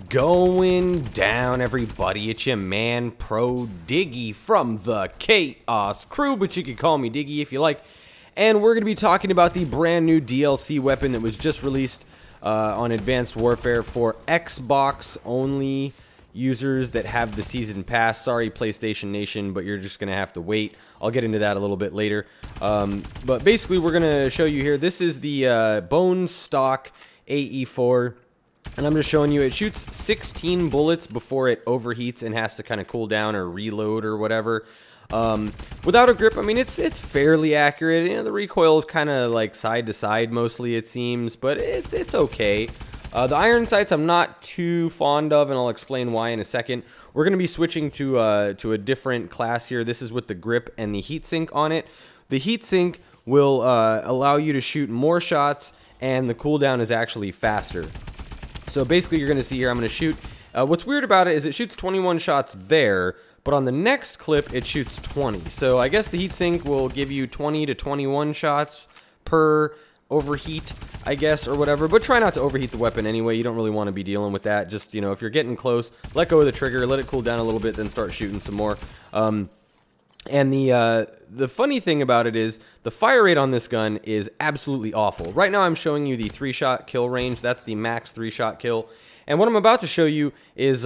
Going down, everybody? It's your man, Pro Diggy from the Chaos Crew, but you can call me Diggy if you like. And we're going to be talking about the brand new DLC weapon that was just released on Advanced Warfare for Xbox only users that have the Season Pass. Sorry, PlayStation Nation, but you're just going to have to wait. I'll get into that a little bit later. But basically, we're going to show you here. This is the Bone Stock AE4. And I'm just showing you, it shoots 16 bullets before it overheats and has to kind of cool down or reload or whatever. Without a grip, I mean, it's fairly accurate. You know, the recoil is kind of like side to side mostly, it seems, but it's okay. The iron sights I'm not too fond of, and I'll explain why in a second. We're going to be switching to a different class here. This is with the grip and the heatsink on it. The heatsink will allow you to shoot more shots, and the cooldown is actually faster. So basically, you're going to see here, I'm going to shoot. What's weird about it is it shoots 21 shots there, but on the next clip, it shoots 20. So I guess the heatsink will give you 20 to 21 shots per overheat, I guess, or whatever. But try not to overheat the weapon anyway. You don't really want to be dealing with that. Just, you know, if you're getting close, let go of the trigger, let it cool down a little bit, then start shooting some more. And the funny thing about it is the fire rate on this gun is absolutely awful. Right now I'm showing you the 3-shot kill range. That's the max 3-shot kill. And what I'm about to show you is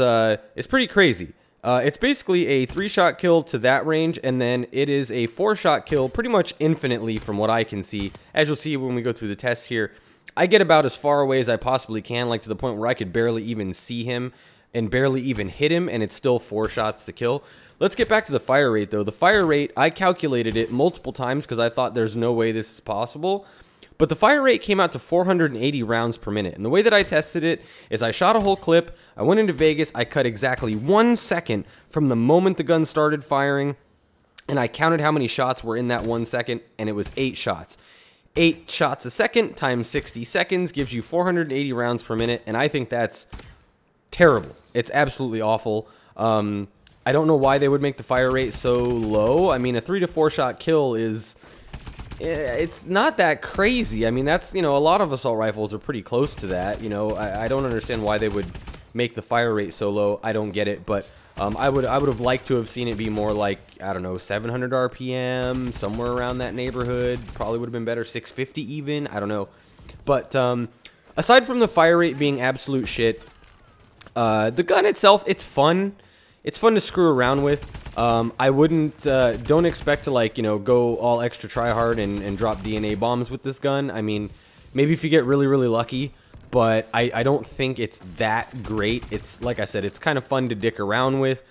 pretty crazy. It's basically a 3-shot kill to that range, and then it is a 4-shot kill pretty much infinitely from what I can see. As you'll see when we go through the tests here, I get about as far away as I possibly can, like to the point where I could barely even see him and barely even hit him, and it's still 4 shots to kill. Let's get back to the fire rate, though. The fire rate, I calculated it multiple times because I thought there's no way this is possible. But the fire rate came out to 480 rounds per minute. And the way that I tested it is I shot a whole clip, I went into Vegas, I cut exactly 1 second from the moment the gun started firing, and I counted how many shots were in that 1 second, and it was 8 shots. 8 shots a second times 60 seconds gives you 480 rounds per minute, and I think that's terrible. It's absolutely awful. I don't know why they would make the fire rate so low. I mean, a 3 to 4 shot kill is, it's not that crazy. I mean, that's, you know, a lot of assault rifles are pretty close to that. You know, I don't understand why they would make the fire rate so low. I don't get it, but I would have liked to have seen it be more like, I don't know, 700 RPM, somewhere around that neighborhood. Probably would have been better, 650 even. I don't know. But aside from the fire rate being absolute shit, the gun itself, it's fun. It's fun to screw around with. I wouldn't, don't expect to, like, you know, go all extra try hard and drop DNA bombs with this gun. I mean, maybe if you get really, really lucky, but I don't think it's that great. It's, like I said, it's kind of fun to dick around with,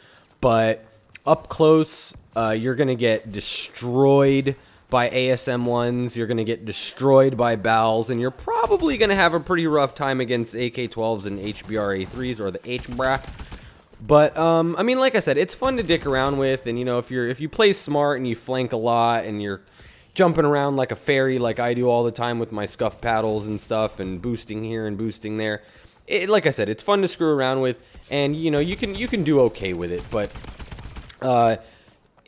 but up close, you're going to get destroyed by ASM-1s, you're going to get destroyed by BALs, and you're probably going to have a pretty rough time against AK-12s and HBR-A3s, or the HBRA. But, I mean, like I said, it's fun to dick around with, and, you know, if you play smart and you flank a lot and you're jumping around like a fairy like I do all the time with my scuff paddles and stuff and boosting here and boosting there, like I said, it's fun to screw around with, and, you know, you can do okay with it, but,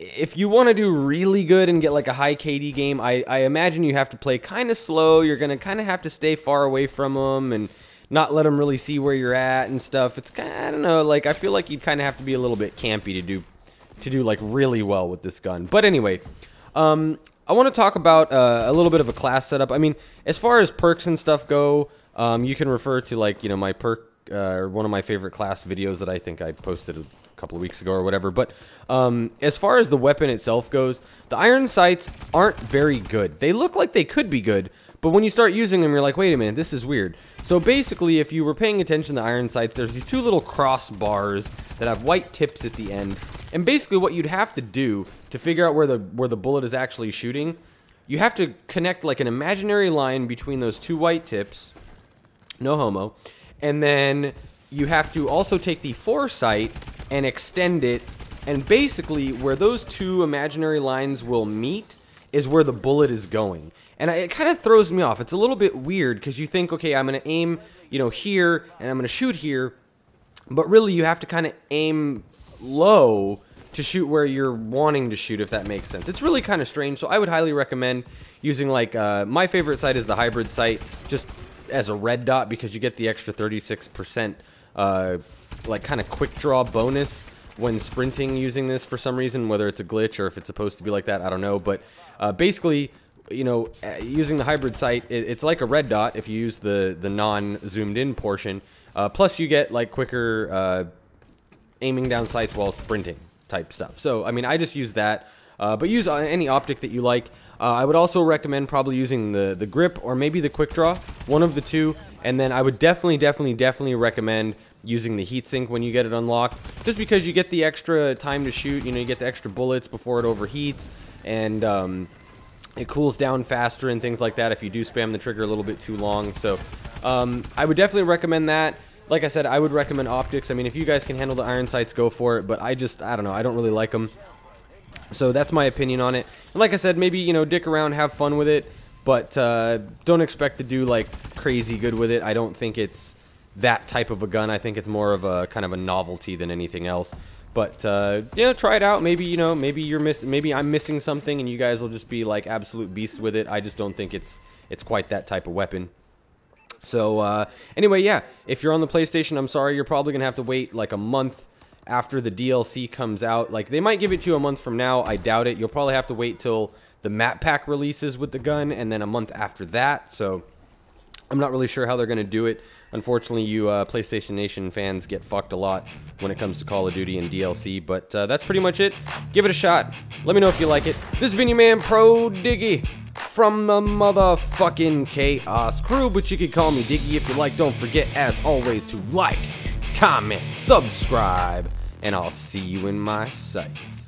if you want to do really good and get like a high KD game, I imagine you have to play kind of slow. You're going to kind of have to stay far away from them and not let them really see where you're at and stuff. It's kind of, I don't know, like I feel like you'd kind of have to be a little bit campy to do like really well with this gun. But anyway, I want to talk about a little bit of a class setup. I mean, as far as perks and stuff go, you can refer to, like, you know, my perk or one of my favorite class videos that I think I posted a couple of weeks ago or whatever. But as far as the weapon itself goes, the iron sights aren't very good. They look like they could be good, but when you start using them, you're like, wait a minute, this is weird. So basically, if you were paying attention to the iron sights, there's these 2 little crossbars that have white tips at the end. And basically what you'd have to do to figure out where the bullet is actually shooting, you have to connect like an imaginary line between those 2 white tips, no homo, and then you have to also take the foresight and extend it, and basically where those 2 imaginary lines will meet is where the bullet is going. And it kind of throws me off. It's a little bit weird because you think, okay, I'm going to aim, you know, here, and I'm going to shoot here, but really you have to kind of aim low to shoot where you're wanting to shoot, if that makes sense. It's really kind of strange, so I would highly recommend using, like, my favorite sight is the hybrid sight, just as a red dot, because you get the extra 36% like kind of quick draw bonus when sprinting using this for some reason, whether it's a glitch or if it's supposed to be like that, I don't know. But basically, you know, using the hybrid sight, it's like a red dot if you use the non-zoomed in portion. Plus you get like quicker aiming down sights while sprinting type stuff. So, I mean, I just use that. But use any optic that you like. I would also recommend probably using the grip or maybe the quick draw, one of the two. And then I would definitely recommend using the heatsink when you get it unlocked, just because you get the extra time to shoot. You know, you get the extra bullets before it overheats, and it cools down faster and things like that if you do spam the trigger a little bit too long. So I would definitely recommend that. Like I said, I would recommend optics. I mean, if you guys can handle the iron sights, go for it. But I don't know, I don't really like them. So that's my opinion on it. And like I said, maybe, you know, dick around, have fun with it, but don't expect to do like crazy good with it. I don't think it's that type of a gun. I think it's more of a kind of a novelty than anything else. But yeah, try it out. Maybe, you know, maybe I'm missing something and you guys will just be like absolute beasts with it. I just don't think it's quite that type of weapon. So anyway, yeah, if you're on the PlayStation, I'm sorry, you're probably gonna have to wait like a month after the DLC comes out. Like, they might give it to you a month from now. I doubt it. You'll probably have to wait till the map pack releases with the gun, and then a month after that. So I'm not really sure how they're going to do it. Unfortunately, you PlayStation Nation fans get fucked a lot when it comes to Call of Duty and DLC. But that's pretty much it. Give it a shot. Let me know if you like it. This has been your man, Pro Diggy, from the motherfucking Chaos Crew. But you can call me Diggy if you like. Don't forget, as always, to like, comment, subscribe, and I'll see you in my sights.